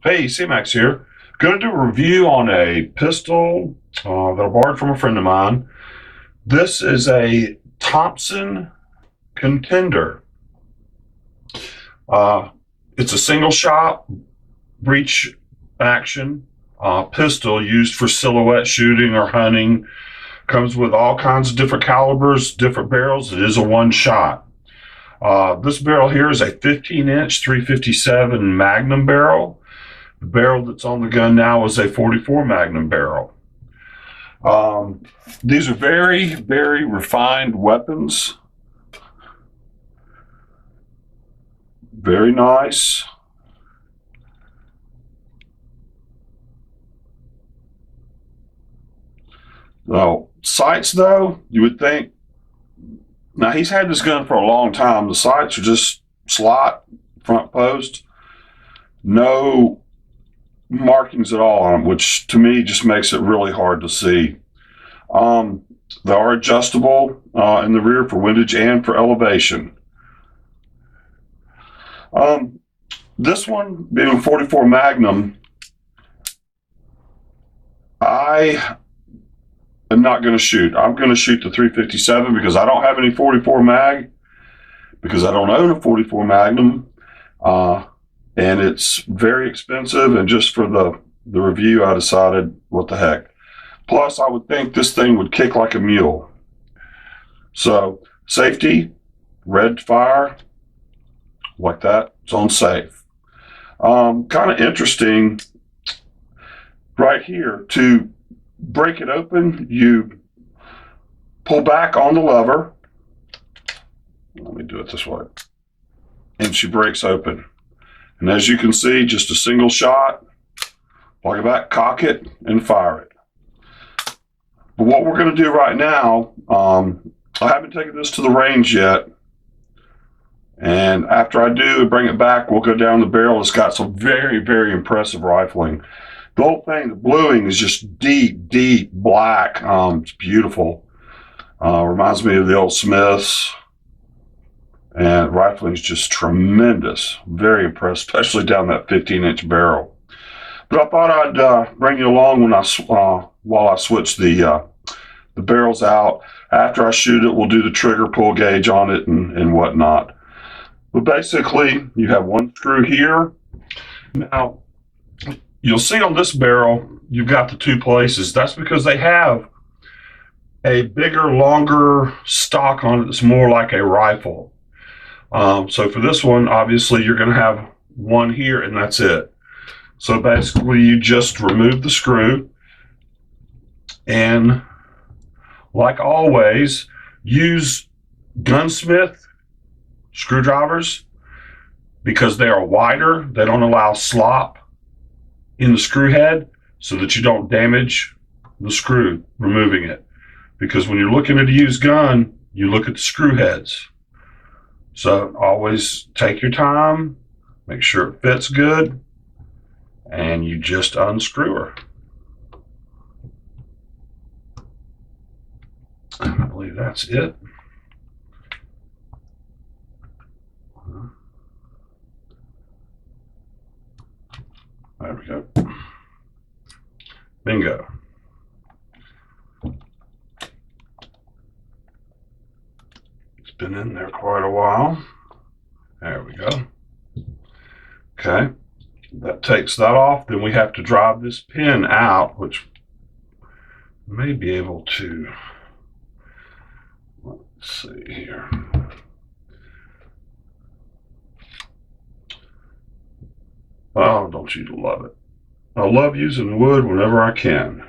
Hey, Cmax here. Going to do a review on a pistol that I borrowed from a friend of mine. This is a Thompson Contender. Uh, it's a single shot breech action pistol used for silhouette shooting or hunting. Comes with all kinds of different calibers, different barrels. It is a one shot. This barrel here is a 15-inch 357 Magnum barrel. The barrel that's on the gun now is a 44 Magnum barrel. Um, these are very, very refined weapons. Very nice. Well, sights, though, you would think. Now, he's had this gun for a long time. The sights are just slot, front post, no markings at all on them, which to me just makes it really hard to see. Um, they are adjustable in the rear for windage and for elevation. Um, this one being 44 Magnum, I am not going to shoot. I'm going to shoot the 357 because I don't have any 44 mag, because I don't own a 44 Magnum, and it's very expensive. And just for the review, I decided, what the heck. Plus, I would think this thing would kick like a mule. So, safety, red fire, like that, it's on safe. Kind of interesting right here. To break it open, you pull back on the lever. Let me do it this way. And she breaks open. And as you can see, just a single shot. Plug it back, cock it, and fire it. But what we're going to do right now, I haven't taken this to the range yet. And after I do and bring it back, we'll go down the barrel. It's got some very, very impressive rifling. The whole thing, the bluing is just deep, deep black. It's beautiful. Reminds me of the old Smiths. And rifling is just tremendous. Very impressed, especially down that 15-inch barrel. But I thought I'd bring you along while I switch the barrels out. After I shoot it, we'll do the trigger pull gauge on it and whatnot. But basically, you have one screw here. Now, you'll see on this barrel, you've got the two places. That's because they have a bigger, longer stock on it that's more like a rifle. So for this one, obviously, you're going to have one here, and that's it. So basically, you just remove the screw, and like always, use gunsmith screwdrivers because they are wider. They don't allow slop in the screw head so that you don't damage the screw removing it. Because when you're looking at a used gun, you look at the screw heads. So always take your time, make sure it fits good, and you just unscrew her. And I believe that's it. There we go. Bingo. It's been in there quite a while. There we go. Okay. That takes that off. Then we have to drive this pin out, which may be able to. Let's see here. Oh, don't you love it? I love using wood whenever I can.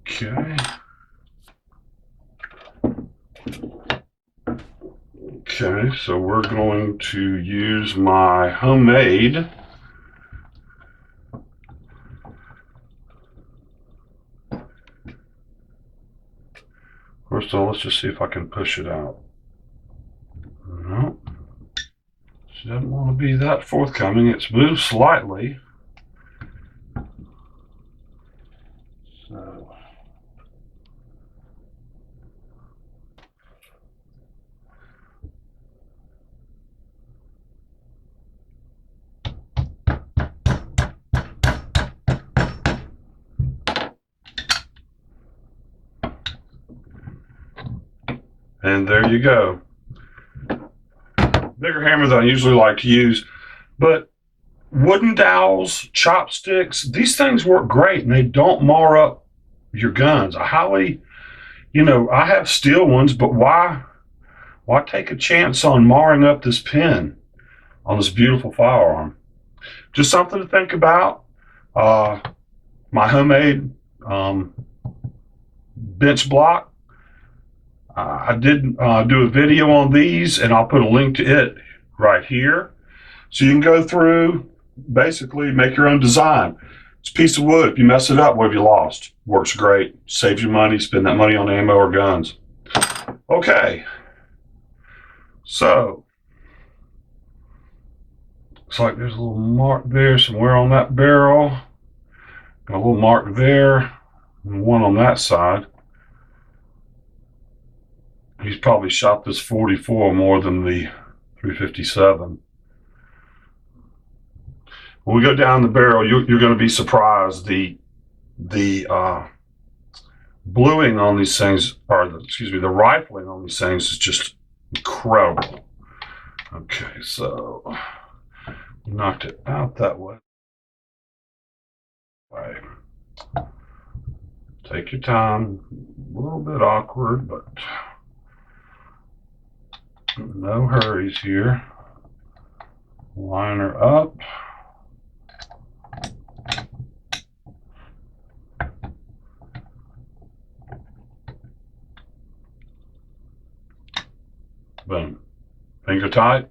Okay. Okay, so we're going to use my homemade First of all, let's just see if I can push it out. No, she doesn't want to be that forthcoming. It's moved slightly. So And there you go. Bigger hammer than I usually like to use. But wooden dowels, chopsticks, these things work great and they don't mar up your guns. I highly, I have steel ones, but why take a chance on marring up this pen on this beautiful firearm? Just something to think about. My homemade bench block. I did do a video on these, and I'll put a link to it right here. So you can go through, basically make your own design. It's a piece of wood. If you mess it up, what have you lost? Works great. Saves you money. Spend that money on ammo or guns. Okay. So, looks like there's a little mark there somewhere on that barrel. Got a little mark there, and one on that side. He's probably shot this 44 more than the 357. When we go down the barrel, you're going to be surprised. The bluing on these things, the rifling on these things is just incredible. Okay, so knocked it out that way. Take your time. A little bit awkward, but no hurries here. Line her up. Boom. Finger tight.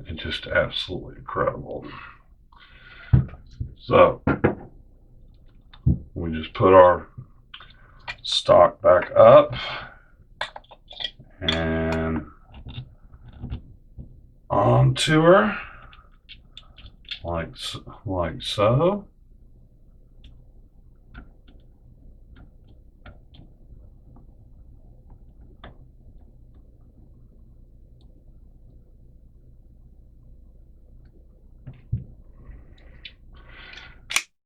It's just absolutely incredible. So we just put our stock back up and onto her like so.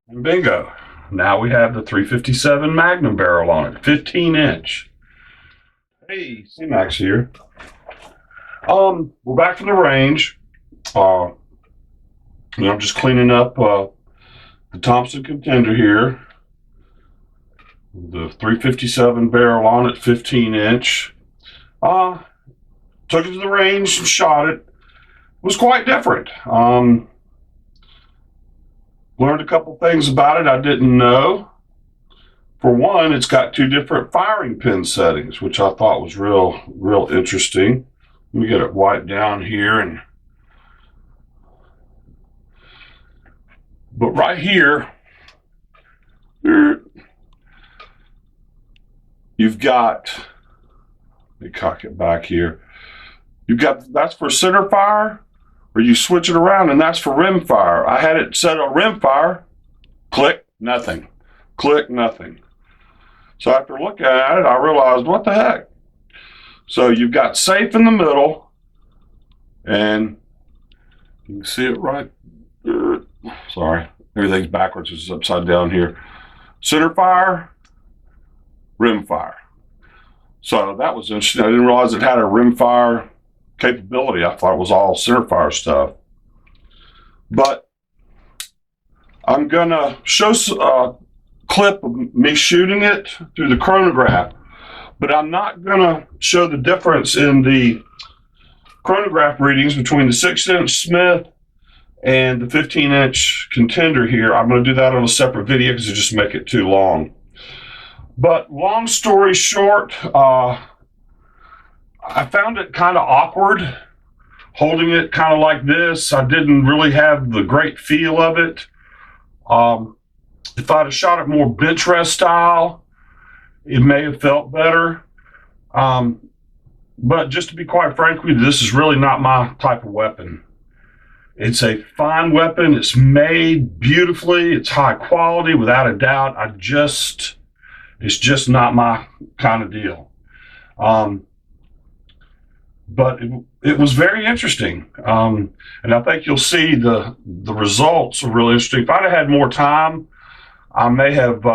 And bingo. Now we have the 357 Magnum barrel on it, 15-inch. Hey, Cmax here. We're back from the range. I'm just cleaning up the Thompson Contender here. The 357 barrel on it, 15-inch. Took it to the range and shot it. It was quite different. Learned a couple things about it I didn't know. For one, it's got two different firing pin settings, which I thought was real interesting. Let me get it wiped down here. But right here, you've got, let me cock it back here. That's for center fire, or you switch it around, and that's for rim fire. I had it set on rim fire, click, nothing. Click, nothing. So after looking at it, I realized, what the heck? So you've got safe in the middle, and you can see it right. Sorry, everything's backwards. It's upside down here. Center fire, rim fire. So that was interesting. I didn't realize it had a rim fire capability. I thought it was all center fire stuff. But I'm gonna show a clip of me shooting it through the chronograph, but I'm not gonna show the difference in the chronograph readings between the 6-inch Smith and the 15-inch Contender here. I'm gonna do that on a separate video because it just make it too long. But long story short, I found it kind of awkward holding it kind of like this. I didn't really have the great feel of it. If I'd have shot it more bench rest style, it may have felt better. But just to be quite frank with you, this is really not my type of weapon. It's a fine weapon. It's made beautifully. It's high quality, without a doubt. It's just not my kind of deal. But it was very interesting. And I think you'll see the results are really interesting. If I'd have had more time, I may have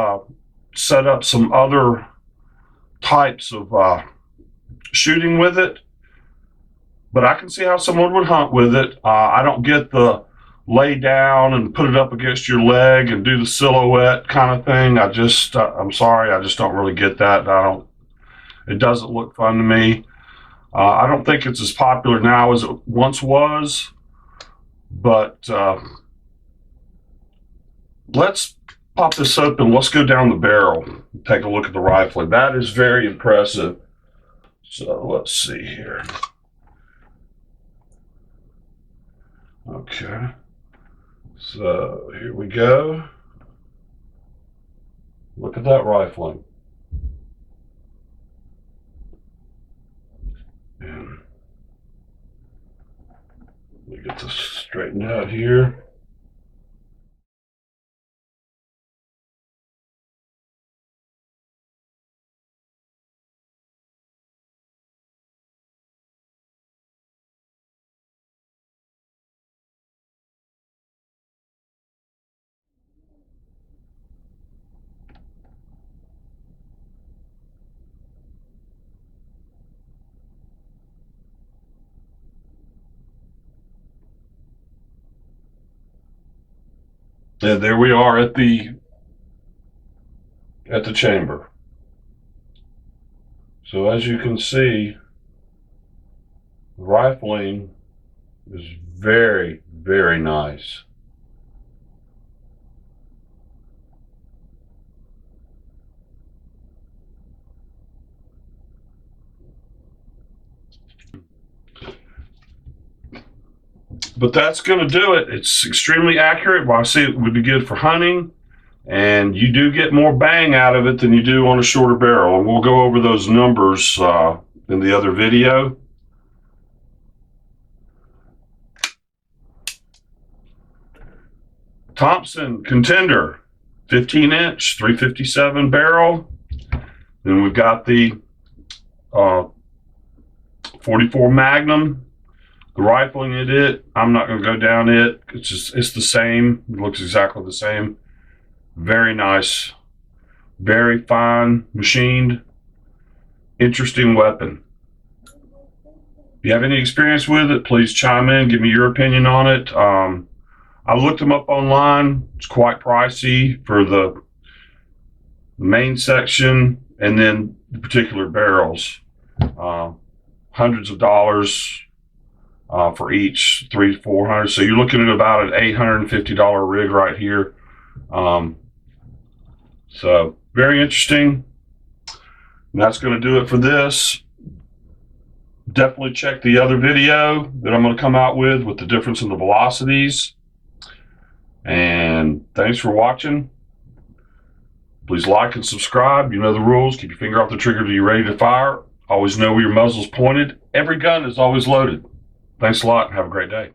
set up some other types of shooting with it, but I can see how someone would hunt with it. I don't get the lay down and put it up against your leg and do the silhouette kind of thing. I'm sorry, I just don't really get that. It doesn't look fun to me. I don't think it's as popular now as it once was, but let's pop this open. Let's go down the barrel and take a look at the rifling. That is very impressive. So let's see here. Okay. So here we go. Look at that rifling. And let me get this straightened out here. And there we are at the chamber. So as you can see, rifling is very, very nice. But that's going to do it. It's extremely accurate. Well, I see it would be good for hunting, and you do get more bang out of it than you do on a shorter barrel. And we'll go over those numbers in the other video. Thompson Contender, 15-inch, 357 barrel. Then we've got the 44 Magnum. The rifling in it, I'm not going to go down it. It's the same. It looks exactly the same. Very nice. Very fine machined. Interesting weapon. If you have any experience with it, please chime in. Give me your opinion on it. I looked them up online. It's quite pricey for the main section and then the particular barrels. Hundreds of dollars. For each, $300 to $400. So you're looking at about an $850 rig right here. So very interesting. And that's going to do it for this. Definitely check the other video that I'm going to come out with the difference in the velocities. And thanks for watching. Please like and subscribe. You know the rules. Keep your finger off the trigger till you're ready to fire. Always know where your muzzle's pointed. Every gun is always loaded. Thanks a lot and have a great day.